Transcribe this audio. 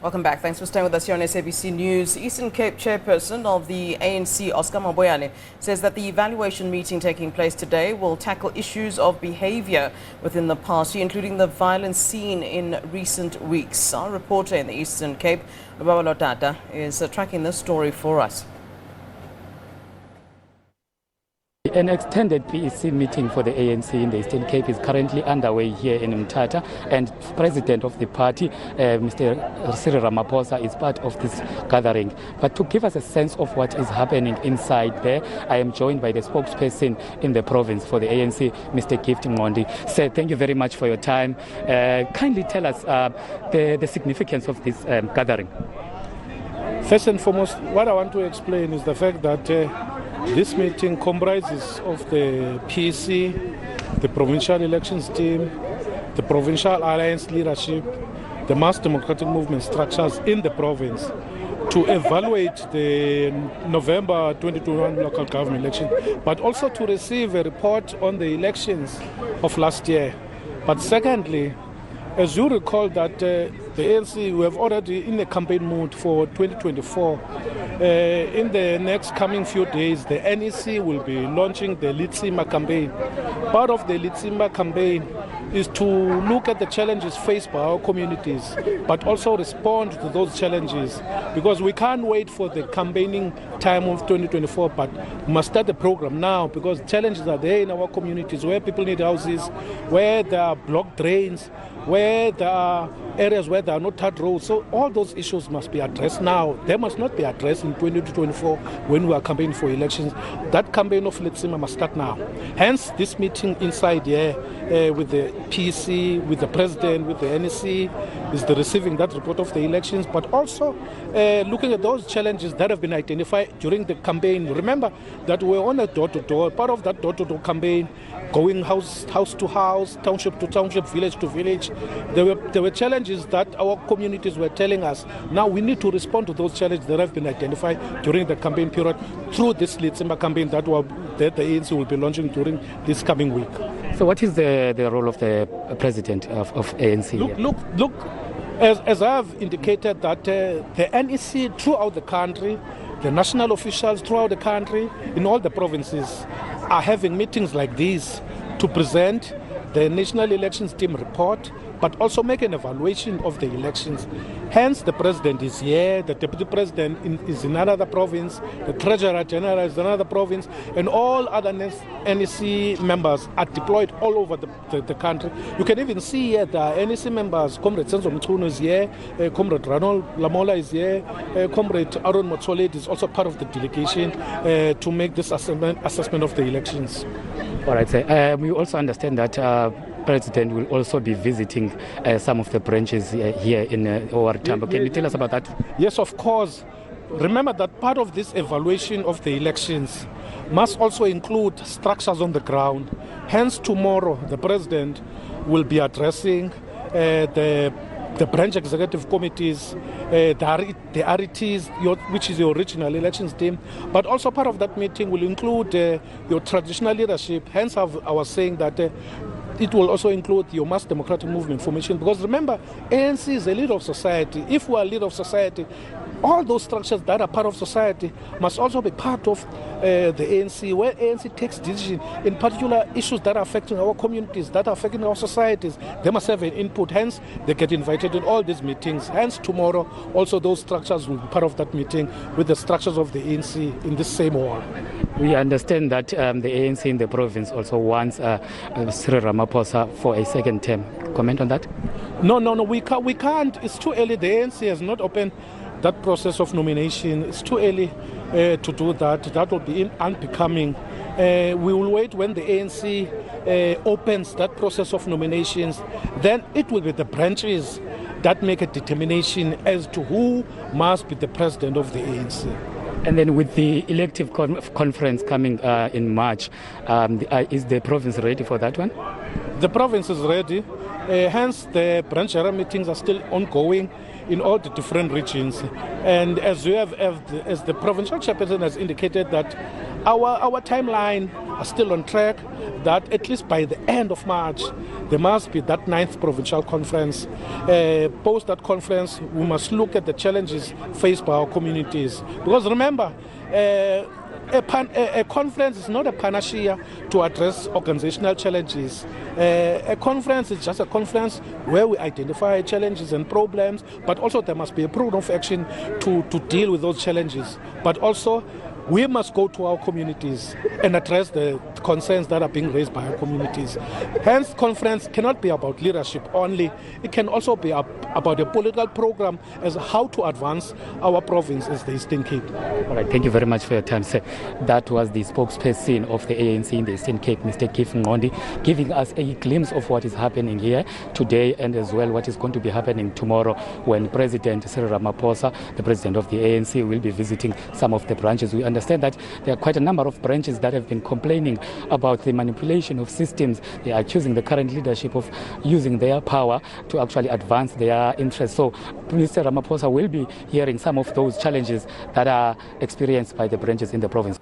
Welcome back. Thanks for staying with us here on SABC News. Eastern Cape Chairperson of the ANC, Oscar Mabuyane, says that the evaluation meeting taking place today will tackle issues of behaviour within the party, including the violence seen in recent weeks. Our reporter in the Eastern Cape, Lubabalo Dada, is tracking this story for us. An extended PEC meeting for the ANC in the Eastern Cape is currently underway here in Mthatha, and President of the party, Mr. Cyril Ramaphosa, is part of this gathering. But to give us a sense of what is happening inside there, I am joined by the spokesperson in the province for the ANC, Mr. Gift Mondi. Sir, thank you very much for your time. Kindly tell us the significance of this gathering. First and foremost, what I want to explain is the fact that this meeting comprises of the PEC, the provincial elections team, the provincial alliance leadership, the mass democratic movement structures in the province to evaluate the November 2021 local government election, but also to receive a report on the elections of last year. But secondly, as you recall that the ANC, we have already in a campaign mood for 2024. In the next coming few days, the NEC will be launching the Litsima campaign. Part of the Litsima campaign is to look at the challenges faced by our communities, but also respond to those challenges, because we can't wait for the campaigning time of 2024, but we must start the program now, because challenges are there in our communities where people need houses, where there are blocked drains, where there are areas where there are no tarred roads. So all those issues must be addressed now. They must not be addressed in 2024 when we are campaigning for elections. That campaign of Letsima must start now. Hence, this meeting inside here with the PEC, with the president, with the NEC, is the receiving that report of the elections, but also looking at those challenges that have been identified during the campaign. Remember that we're on a door-to-door, part of that door-to-door campaign, going house to house, township to township, village to village. There were challenges that our communities were telling us. Now we need to respond to those challenges that have been identified during the campaign period through this Litsima campaign that the ANC will be launching during this coming week. So what is the role of the president of ANC? Look, as I have indicated that the NEC throughout the country, the national officials throughout the country, in all the provinces, are having meetings like these to present the National Elections Team report, but also make an evaluation of the elections. Hence, the president is here, the deputy president is in another province, the treasurer general is in another province, and all other NEC members are deployed all over the country. You can even see here the NEC members, Comrade Senzo Mchuno is here, Comrade Ranol Lamola is here, Comrade Aaron Motsolet is also part of the delegation to make this assessment of the elections. All right, sir. We also understand that President will also be visiting some of the branches here in OR Tambo. Can you tell us about that? Yes, of course. Remember that part of this evaluation of the elections must also include structures on the ground. Hence, tomorrow, the President will be addressing the branch executive committees, the RETs, which is your regional elections team, but also part of that meeting will include your traditional leadership. Hence, I was saying that it will also include your mass democratic movement formation, because remember, ANC is a leader of society. If we are a leader of society, all those structures that are part of society must also be part of the ANC, where ANC takes decisions in particular issues that are affecting our communities, that are affecting our societies. They must have an input. Hence, they get invited in all these meetings. Hence, tomorrow, also those structures will be part of that meeting with the structures of the ANC in this same hall. We understand that the ANC in the province also wants Cyril Ramaphosa for a second term. Comment on that? No, we can't. It's too early. The ANC has not opened that process of nomination. It's too early to do that. That will be unbecoming. We will wait when the ANC opens that process of nominations. Then it will be the branches that make a determination as to who must be the president of the ANC. And then with the elective conference coming in March, is the province ready for that one? The province is ready. Hence, the branch area meetings are still ongoing in all the different regions. And as the provincial chairperson has indicated that our timeline, are still on track, that at least by the end of March, there must be that 9th provincial conference. Post that conference, we must look at the challenges faced by our communities. Because remember, a conference is not a panacea to address organizational challenges. A conference is just a conference where we identify challenges and problems, but also there must be a program of action to deal with those challenges. But also, we must go to our communities and address the concerns that are being raised by our communities. Hence, conference cannot be about leadership only. It can also be about a political program as how to advance our province as the Eastern Cape. All right, thank you very much for your time, sir. That was the spokesperson of the ANC in the Eastern Cape, Mr. Keith Ngondi, giving us a glimpse of what is happening here today and as well what is going to be happening tomorrow when President Cyril Ramaphosa, the president of the ANC, will be visiting some of the branches. We understand that there are quite a number of branches that have been complaining about the manipulation of systems. They are accusing the current leadership of using their power to actually advance their interests. So Mr. Ramaphosa will be hearing some of those challenges that are experienced by the branches in the province.